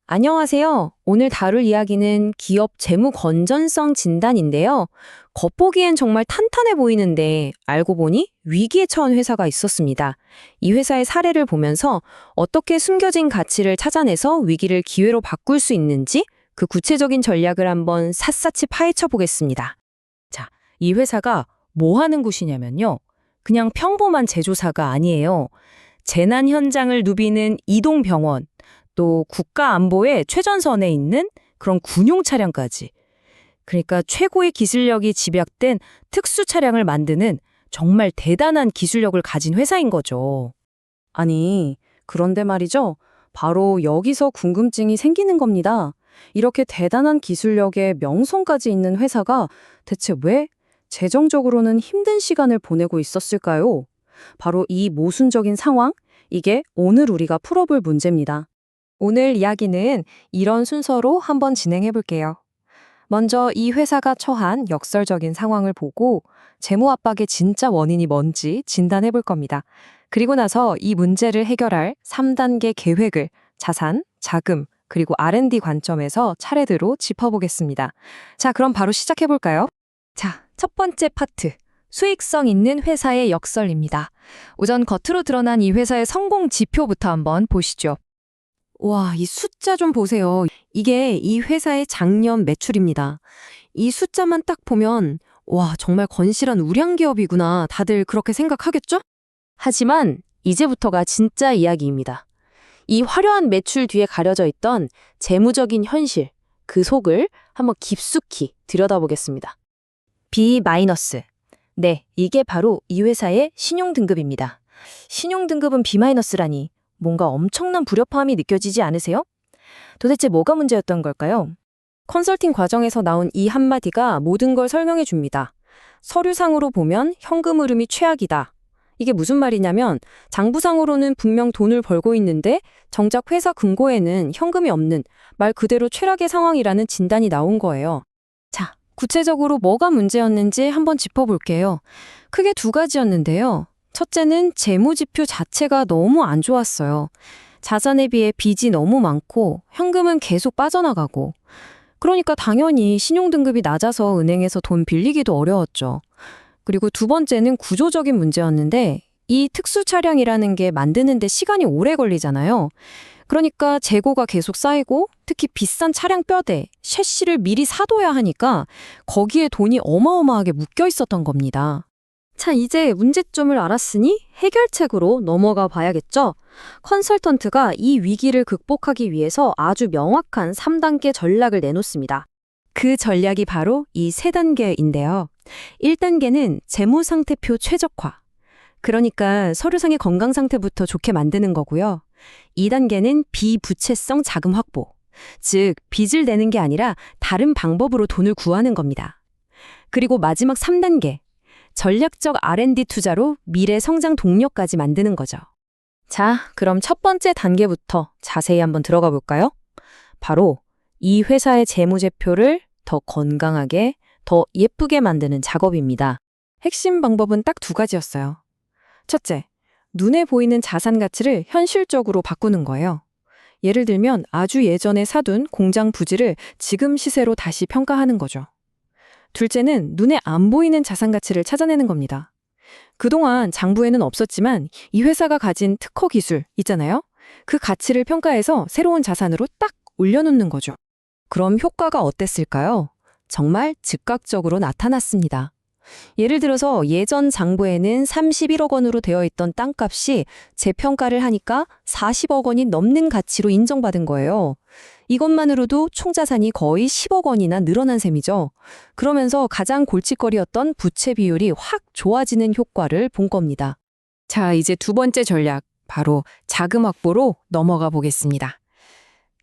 안녕하세요. 오늘 다룰 이야기는 기업 재무 건전성 진단인데요. 겉보기엔 정말 탄탄해 보이는데 알고 보니 위기에 처한 회사가 있었습니다. 이 회사의 사례를 보면서 어떻게 숨겨진 가치를 찾아내서 위기를 기회로 바꿀 수 있는지 그 구체적인 전략을 한번 샅샅이 파헤쳐 보겠습니다. 자, 이 회사가 뭐 하는 곳이냐면요. 그냥 평범한 제조사가 아니에요. 재난 현장을 누비는 이동병원, 또 국가 안보의 최전선에 있는 그런 군용 차량까지. 그러니까 최고의 기술력이 집약된 특수 차량을 만드는 정말 대단한 기술력을 가진 회사인 거죠. 아니, 그런데 말이죠. 바로 여기서 궁금증이 생기는 겁니다. 이렇게 대단한 기술력의 명성까지 있는 회사가 대체 왜 재정적으로는 힘든 시간을 보내고 있었을까요? 바로 이 모순적인 상황, 이게 오늘 우리가 풀어볼 문제입니다. 오늘 이야기는 이런 순서로 한번 진행해 볼게요. 먼저 이 회사가 처한 역설적인 상황을 보고 재무 압박의 진짜 원인이 뭔지 진단해 볼 겁니다. 그리고 나서 이 문제를 해결할 3단계 계획을 자산, 자금, 그리고 R&D 관점에서 차례대로 짚어보겠습니다. 자, 그럼 바로 시작해 볼까요? 자, 첫 번째 파트. 수익성 있는 회사의 역설입니다. 우선 겉으로 드러난 이 회사의 성공 지표부터 한번 보시죠. 와, 이 숫자 좀 보세요. 이게 이 회사의 작년 매출입니다. 이 숫자만 딱 보면 와, 정말 건실한 우량 기업이구나. 다들 그렇게 생각하겠죠? 하지만 이제부터가 진짜 이야기입니다. 이 화려한 매출 뒤에 가려져 있던 재무적인 현실, 그 속을 한번 깊숙이 들여다보겠습니다. B-. 네, 이게 바로 이 회사의 신용등급입니다. 신용등급은 B-라니 뭔가 엄청난 불협화음이 느껴지지 않으세요? 도대체 뭐가 문제였던 걸까요? 컨설팅 과정에서 나온 이 한마디가 모든 걸 설명해 줍니다. 서류상으로 보면 현금 흐름이 최악이다. 이게 무슨 말이냐면 장부상으로는 분명 돈을 벌고 있는데 정작 회사 금고에는 현금이 없는 말 그대로 최악의 상황이라는 진단이 나온 거예요. 자, 구체적으로 뭐가 문제였는지 한번 짚어볼게요. 크게 두 가지였는데요. 첫째는 재무지표 자체가 너무 안 좋았어요. 자산에 비해 빚이 너무 많고 현금은 계속 빠져나가고 그러니까 당연히 신용등급이 낮아서 은행에서 돈 빌리기도 어려웠죠. 그리고 두 번째는 구조적인 문제였는데 이 특수 차량이라는 게 만드는데 시간이 오래 걸리잖아요. 그러니까 재고가 계속 쌓이고 특히 비싼 차량 뼈대, 셰시를 미리 사둬야 하니까 거기에 돈이 어마어마하게 묶여 있었던 겁니다. 자, 이제 문제점을 알았으니 해결책으로 넘어가 봐야겠죠? 컨설턴트가 이 위기를 극복하기 위해서 아주 명확한 3단계 전략을 내놓습니다. 그 전략이 바로 이 3단계인데요. 1단계는 재무상태표 최적화. 그러니까 서류상의 건강 상태부터 좋게 만드는 거고요. 2단계는 비부채성 자금 확보. 즉, 빚을 내는 게 아니라 다른 방법으로 돈을 구하는 겁니다. 그리고 마지막 3단계. 전략적 R&D 투자로 미래 성장 동력까지 만드는 거죠. 자, 그럼 첫 번째 단계부터 자세히 한번 들어가 볼까요? 바로 이 회사의 재무제표를 더 건강하게, 더 예쁘게 만드는 작업입니다. 핵심 방법은 딱 두 가지였어요. 첫째, 눈에 보이는 자산 가치를 현실적으로 바꾸는 거예요. 예를 들면 아주 예전에 사둔 공장 부지를 지금 시세로 다시 평가하는 거죠. 둘째는 눈에 안 보이는 자산 가치를 찾아내는 겁니다. 그동안 장부에는 없었지만 이 회사가 가진 특허 기술 있잖아요. 그 가치를 평가해서 새로운 자산으로 딱 올려놓는 거죠. 그럼 효과가 어땠을까요? 정말 즉각적으로 나타났습니다. 예를 들어서 예전 장부에는 31억 원으로 되어 있던 땅값이 재평가를 하니까 40억 원이 넘는 가치로 인정받은 거예요. 이것만으로도 총자산이 거의 10억 원이나 늘어난 셈이죠. 그러면서 가장 골칫거리였던 부채 비율이 확 좋아지는 효과를 본 겁니다. 자, 이제 두 번째 전략, 바로 자금 확보로 넘어가 보겠습니다.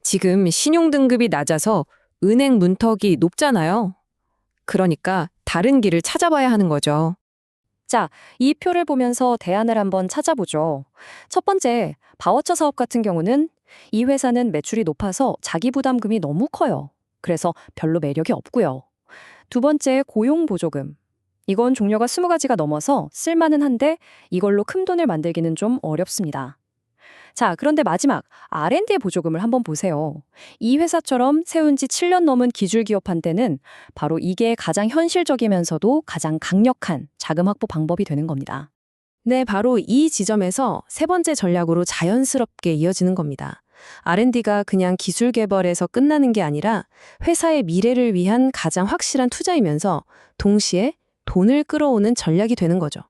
지금 신용등급이 낮아서 은행 문턱이 높잖아요. 그러니까 다른 길을 찾아봐야 하는 거죠. 자, 이 표를 보면서 대안을 한번 찾아보죠. 첫 번째, 바우처 사업 같은 경우는 이 회사는 매출이 높아서 자기 부담금이 너무 커요. 그래서 별로 매력이 없고요. 두 번째, 고용보조금. 이건 종류가 20가지가 넘어서 쓸만은 한데 이걸로 큰돈을 만들기는 좀 어렵습니다. 자, 그런데 마지막 R&D 보조금을 한번 보세요. 이 회사처럼 세운 지 7년 넘은 기술 기업한테는 바로 이게 가장 현실적이면서도 가장 강력한 자금 확보 방법이 되는 겁니다. 네, 바로 이 지점에서 세 번째 전략으로 자연스럽게 이어지는 겁니다. R&D가 그냥 기술 개발에서 끝나는 게 아니라 회사의 미래를 위한 가장 확실한 투자이면서 동시에 돈을 끌어오는 전략이 되는 거죠.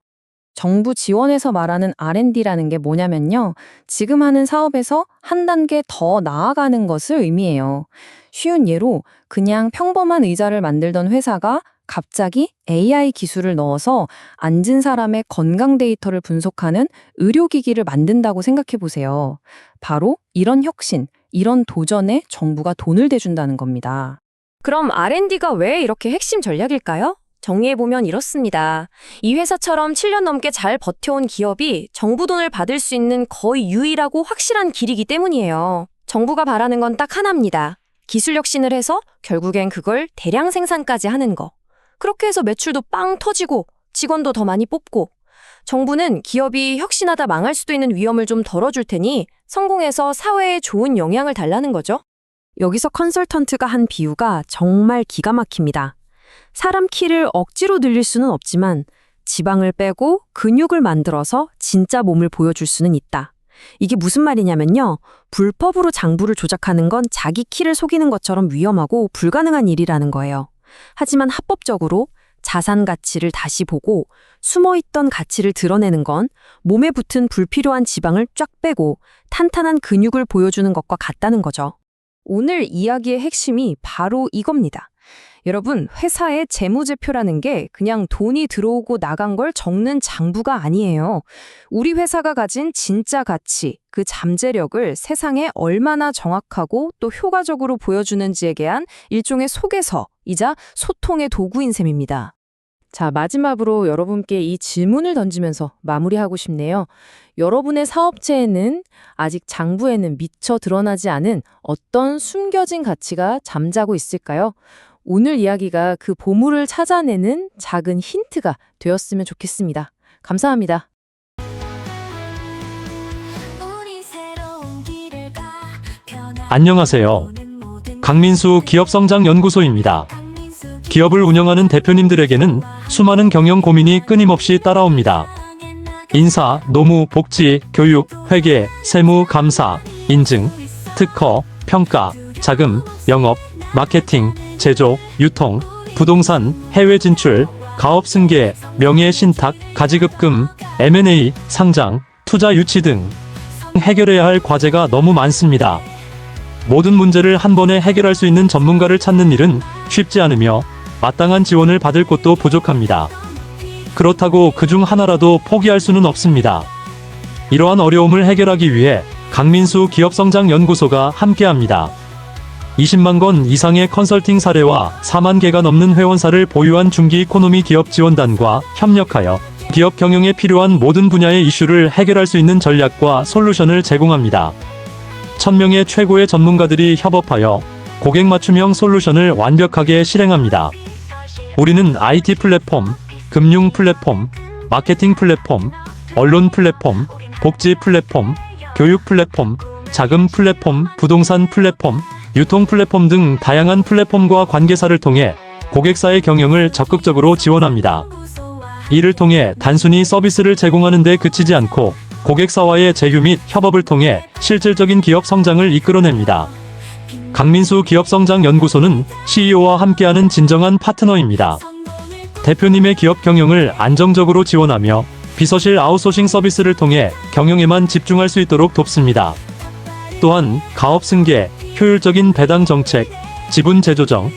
정부 지원에서 말하는 R&D라는 게 뭐냐면요. 지금 하는 사업에서 한 단계 더 나아가는 것을 의미해요. 쉬운 예로 그냥 평범한 의자를 만들던 회사가 갑자기 AI 기술을 넣어서 앉은 사람의 건강 데이터를 분석하는 의료기기를 만든다고 생각해 보세요. 바로 이런 혁신, 이런 도전에 정부가 돈을 대준다는 겁니다. 그럼 R&D가 왜 이렇게 핵심 전략일까요? 정리해보면 이렇습니다. 이 회사처럼 7년 넘게 잘 버텨온 기업이 정부 돈을 받을 수 있는 거의 유일하고 확실한 길이기 때문이에요. 정부가 바라는 건 딱 하나입니다. 기술 혁신을 해서 결국엔 그걸 대량 생산까지 하는 거. 그렇게 해서 매출도 빵 터지고 직원도 더 많이 뽑고 정부는 기업이 혁신하다 망할 수도 있는 위험을 좀 덜어줄 테니 성공해서 사회에 좋은 영향을 달라는 거죠. 여기서 컨설턴트가 한 비유가 정말 기가 막힙니다. 사람 키를 억지로 늘릴 수는 없지만 지방을 빼고 근육을 만들어서 진짜 몸을 보여줄 수는 있다. 이게 무슨 말이냐면요. 불법으로 장부를 조작하는 건 자기 키를 속이는 것처럼 위험하고 불가능한 일이라는 거예요. 하지만 합법적으로 자산 가치를 다시 보고 숨어있던 가치를 드러내는 건 몸에 붙은 불필요한 지방을 쫙 빼고 탄탄한 근육을 보여주는 것과 같다는 거죠. 오늘 이야기의 핵심이 바로 이겁니다. 여러분, 회사의 재무제표라는 게 그냥 돈이 들어오고 나간 걸 적는 장부가 아니에요. 우리 회사가 가진 진짜 가치, 그 잠재력을 세상에 얼마나 정확하고 또 효과적으로 보여주는지에 대한 일종의 소개서이자 소통의 도구인 셈입니다. 자, 마지막으로 여러분께 이 질문을 던지면서 마무리하고 싶네요. 여러분의 사업체에는 아직 장부에는 미처 드러나지 않은 어떤 숨겨진 가치가 잠자고 있을까요? 오늘 이야기가 그 보물을 찾아내는 작은 힌트가 되었으면 좋겠습니다. 감사합니다. 안녕하세요. 강민수 기업성장연구소입니다. 기업을 운영하는 대표님들에게는 수많은 경영 고민이 끊임없이 따라옵니다. 인사, 노무, 복지, 교육, 회계, 세무, 감사, 인증, 특허, 평가, 자금, 영업, 마케팅, 제조, 유통, 부동산, 해외 진출, 가업 승계, 명예 신탁, 가지급금, M&A, 상장, 투자 유치 등 해결해야 할 과제가 너무 많습니다. 모든 문제를 한 번에 해결할 수 있는 전문가를 찾는 일은 쉽지 않으며 마땅한 지원을 받을 곳도 부족합니다. 그렇다고 그중 하나라도 포기할 수는 없습니다. 이러한 어려움을 해결하기 위해 강민수 기업성장연구소가 함께합니다. 20만 건 이상의 컨설팅 사례와 4만 개가 넘는 회원사를 보유한 중기 이코노미 기업 지원단과 협력하여 기업 경영에 필요한 모든 분야의 이슈를 해결할 수 있는 전략과 솔루션을 제공합니다. 1000명의 최고의 전문가들이 협업하여 고객 맞춤형 솔루션을 완벽하게 실행합니다. 우리는 IT 플랫폼, 금융 플랫폼, 마케팅 플랫폼, 언론 플랫폼, 복지 플랫폼, 교육 플랫폼, 자금 플랫폼, 부동산 플랫폼, 유통 플랫폼 등 다양한 플랫폼과 관계사를 통해 고객사의 경영을 적극적으로 지원합니다. 이를 통해 단순히 서비스를 제공하는 데 그치지 않고 고객사와의 제휴 및 협업을 통해 실질적인 기업 성장을 이끌어냅니다. 강민수 기업성장연구소는 CEO와 함께하는 진정한 파트너입니다. 대표님의 기업 경영을 안정적으로 지원하며 비서실 아웃소싱 서비스를 통해 경영에만 집중할 수 있도록 돕습니다. 또한 가업 승계, 효율적인 배당 정책, 지분 재조정,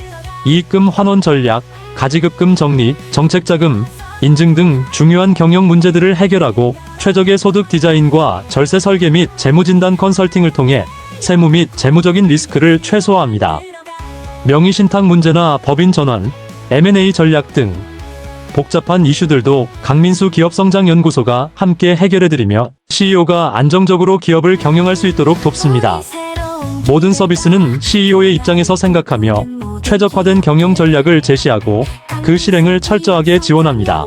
이익금 환원 전략, 가지급금 정리, 정책자금, 인증 등 중요한 경영 문제들을 해결하고 최적의 소득 디자인과 절세 설계 및 재무진단 컨설팅을 통해 세무 및 재무적인 리스크를 최소화합니다. 명의신탁 문제나 법인 전환, M&A 전략 등 복잡한 이슈들도 강민수 기업성장연구소가 함께 해결해드리며 CEO가 안정적으로 기업을 경영할 수 있도록 돕습니다. 모든 서비스는 CEO의 입장에서 생각하며 최적화된 경영 전략을 제시하고 그 실행을 철저하게 지원합니다.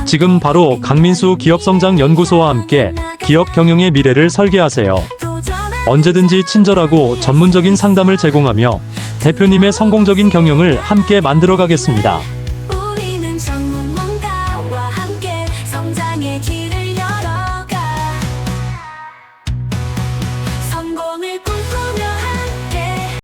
지금 바로 강민수 기업성장연구소와 함께 기업 경영의 미래를 설계하세요. 언제든지 친절하고 전문적인 상담을 제공하며 대표님의 성공적인 경영을 함께 만들어 가겠습니다. 우리는 전문가와 함께 성장의 길